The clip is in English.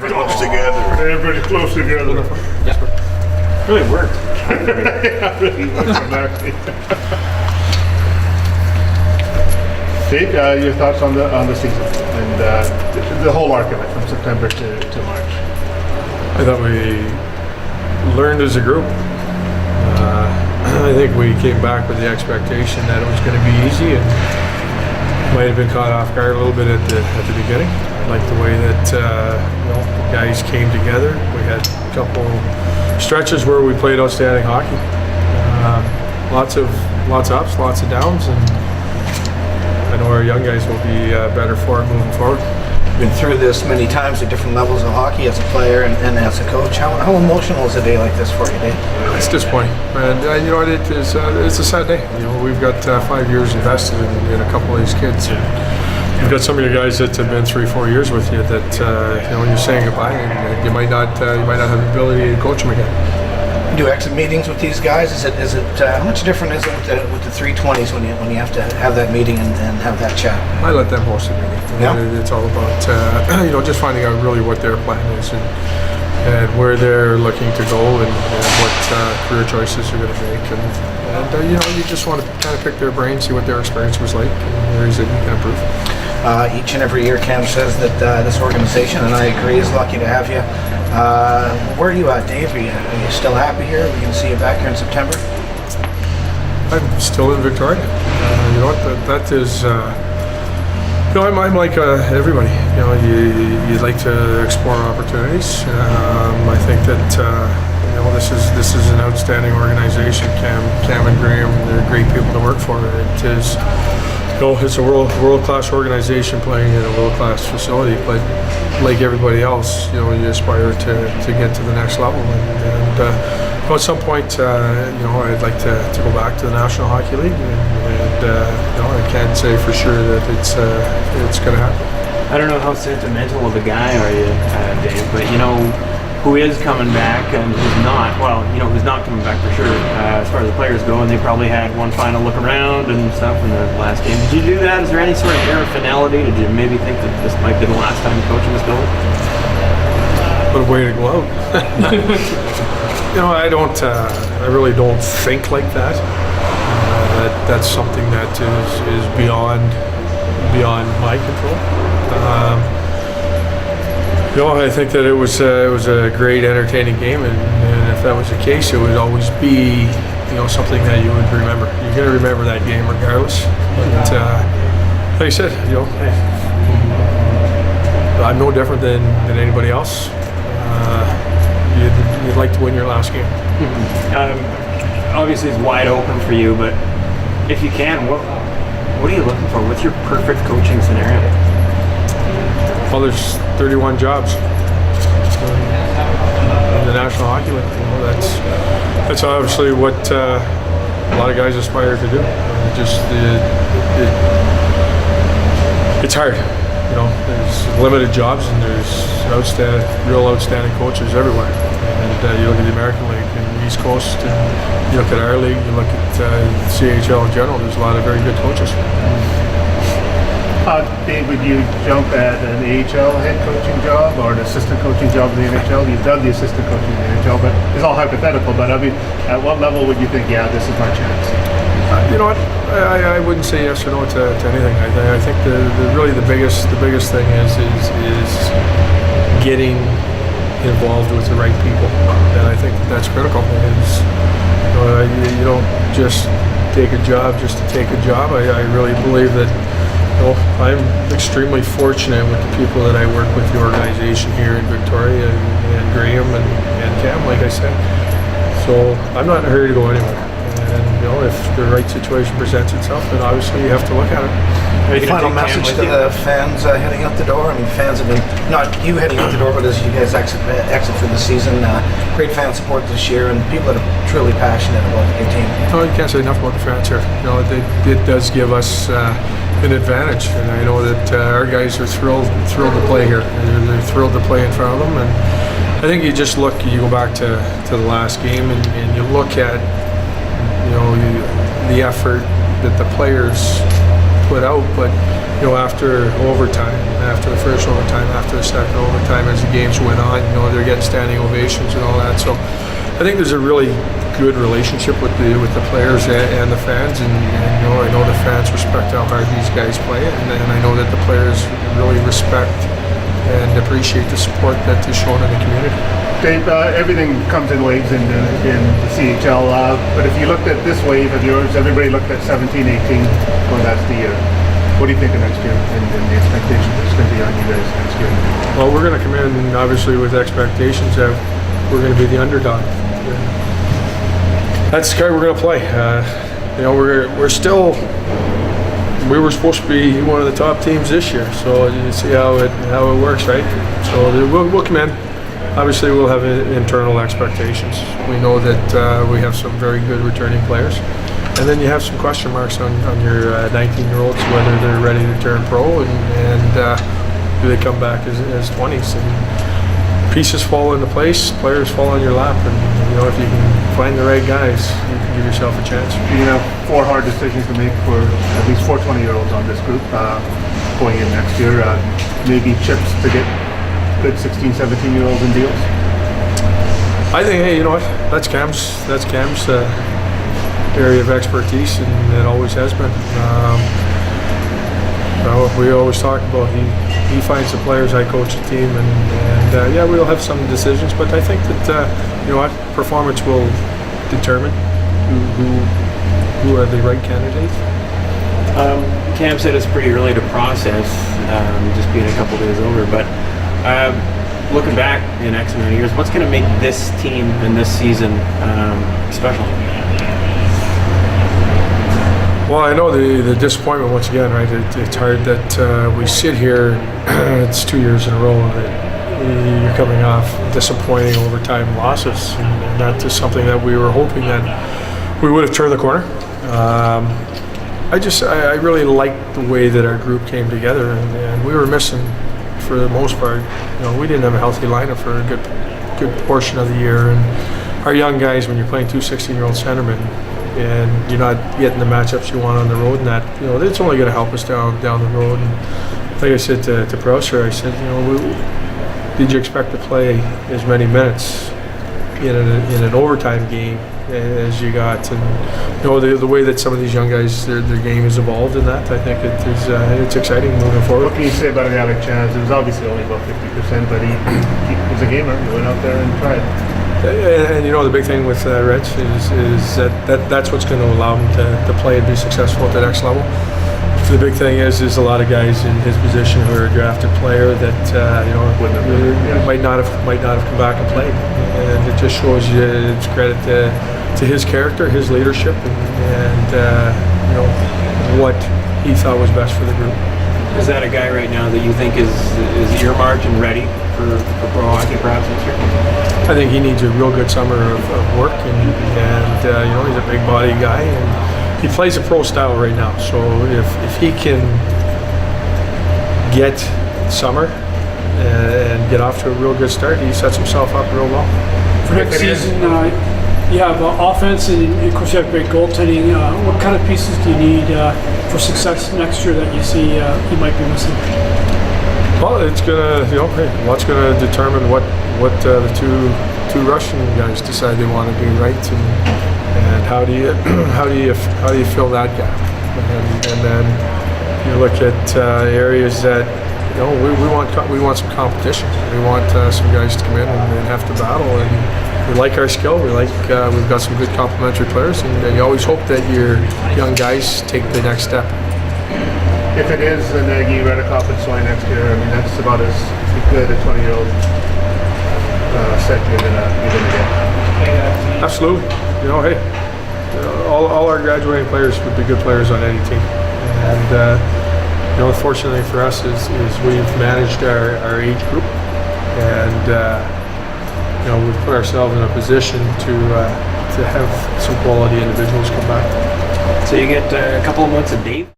close together. Everybody close together. Yeah. Really worked. Yeah, really worked from there. Dave, your thoughts on the season and the whole arc of it from September to March? I thought we learned as a group. I think we came back with the expectation that it was going to be easy, and might have been caught off guard a little bit at the beginning. I like the way that the guys came together. We had a couple stretches where we played outstanding hockey. Lots of ups, lots of downs, and I know our young guys will be better for it moving forward. Been through this many times at different levels of hockey as a player and as a coach. How emotional is a day like this for you, Dave? It's disappointing, and you know what? It's a sad day. You know, we've got 5 years invested in a couple of these kids. And you've got some of your guys that have been 3-4 years with you that you know, you're saying goodbye, and you might not have the ability to coach them again. You do exit meetings with these guys. Is it how much different is it with the 320s when you have to have that meeting and have that chat? I let them host the meeting. Yeah. It's all about you know, just finding out really what their plan is and where they're looking to go and what career choices they're going to make, and you know, you just want to kind of pick their brain, see what their experience was like, and areas that you can improve. Each and every year, Cam says that this organization, and I agree, is lucky to have you. Where are you at, Dave? Are you still happy here? We can see you back here in September. I'm still in Victoria. You know what? That is. You know, I'm like everybody. You know, you like to explore opportunities. I think that you know, this is an outstanding organization. Cam and Graham, they're great people to work for. It is. You know, it's a world-class organization playing in a world-class facility, but like everybody else, you know, you aspire to get to the next level. And at some point, you know, I'd like to go back to the National Hockey League, and you know, I can't say for sure that it's going to happen. I don't know how sentimental of a guy are you, Dave, but you know, who is coming back and who's not, well, you know, who's not coming back for sure, as far as the players go, and they probably had one final look around and stuff in the last game. Did you do that? Is there any sort of air of finality? Did you maybe think that this might be the last time you coach in this building? What a way to go out. You know, I really don't think like that. That's something that is beyond my control. You know, I think that it was a great, entertaining game, and if that was the case, it would always be, you know, something that you would remember. You're going to remember that game regardless. But like I said, you know, I'm no different than anybody else. You'd like to win your last game. Obviously, it's wide open for you, but if you can, what are you looking for? What's your perfect coaching scenario? Well, there's 31 jobs in the National Hockey League. You know, that's obviously what a lot of guys aspire to do. It's hard. You know, there's limited jobs, and there's real outstanding coaches everywhere. And you look at the American League and the East Coast, and you look at our league, you look at CHL in general. There's a lot of very good coaches. Dave, would you jump at an AHL head coaching job or an assistant coaching job in the NHL? You've done the assistant coaching in the NHL, but it's all hypothetical. But I mean, at what level would you think, yeah, this is my chance? You know what? I wouldn't say yes or no to anything. I think the biggest thing is getting involved with the right people, and I think that's critical. You don't just take a job just to take a job. I really believe that. You know, I'm extremely fortunate with the people that I work with, the organization here in Victoria, and Graham and Cam, like I said. So I'm not in a hurry to go anywhere. And you know, if the right situation presents itself, then obviously you have to look at it. Final message to the fans heading out the door. I mean, fans have been, not you heading out the door, but as you guys exit for the season, great fan support this year, and people that are truly passionate about your team. No, you can't say enough about the fans here. You know, it does give us an advantage, and I know that our guys are thrilled to play here. They're thrilled to play in front of them, and I think you go back to the last game, and you look at, you know, the effort that the players put out, but after overtime, after the first overtime, after the second overtime, as the games went on, they're getting standing ovations and all that. So I think there's a really good relationship with the players and the fans, and I know the fans respect how hard these guys play, and I know that the players really respect and appreciate the support that is shown in the community. Dave, everything comes in waves in the CHL, but if you looked at this wave of yours, everybody looked at 17, 18, well, that's the year. What do you think of next year and the expectation that's going to be on you guys next year? Well, we're going to come in obviously with expectations that we're going to be the underdog. That's the card we're going to play. We're still. We were supposed to be one of the top teams this year, so you see how it works, right? So we'll come in. Obviously, we'll have internal expectations. We know that we have some very good returning players, and then you have some question marks on your 19-year-olds, whether they're ready to turn pro and do they come back as 20s. And pieces fall into place, players fall on your lap, and if you can find the right guys, you can give yourself a chance. You have 4 hard decisions to make for at least 4 20-year-olds on this group going in next year. Maybe chips to get good 16, 17-year-olds in deals. I think, hey, you know what? That's Cam's area of expertise, and it always has been. We always talk about he finds the players, I coach the team, and yeah, we'll have some decisions, but I think that performance will determine who are the right candidates. Cam said it's pretty early to process, just being a couple days over, but looking back in X amount of years, what's going to make this team and this season special? Well, I know the disappointment once again, right? It's hard that we sit here, it's 2 years in a row that you're coming off disappointing overtime losses, and that is something that we were hoping that we would have turned the corner. I really liked the way that our group came together, and we were missing, for the most part, we didn't have a healthy lineup for a good portion of the year, and our young guys, when you're playing 2 16-year-old centermen, and you're not getting the matchups you want on the road, and that it's only going to help us down the road. And like I said to Prouser, I said, did you expect to play as many minutes in an overtime game as you got? And the way that some of these young guys, their game has evolved in that, I think it's exciting moving forward. What can you say about Alec Chaz? It was obviously only about 50%, but he was a gamer. He went out there and tried. And the big thing with Reds is that's what's going to allow him to play and be successful at the next level. The big thing is a lot of guys in his position who are a drafted player that might not have come back and played, and it just shows you it's credit to his character, his leadership, and what he thought was best for the group. Is that a guy right now that you think is earmarked and ready for pro hockey perhaps next year? I think he needs a real good summer of work, and he's a big body guy, and he plays a pro style right now. So if he can get summer and get off to a real good start, he sets himself up real well. For next season, you have offense, and of course you have great goaltending. What kind of pieces do you need for success next year that you see you might be missing? Well, it's gonna, what's gonna determine what the two Russian guys decide they want to do, right? And how do you fill that gap? And then you look at areas that we want some competition. We want some guys to come in and have to battle. And we like our skill. We've got some good complementary players, and you always hope that your young guys take the next step. If it is a Nagy, Redekop, and Soy next year, I mean, that's about as good a 20-year-old set you're gonna get. Absolutely. Hey, all our graduating players would be good players on any team, and fortunately for us is we've managed our age group, and we've put ourselves in a position to have some quality individuals come back. So you get a couple of months of Dave.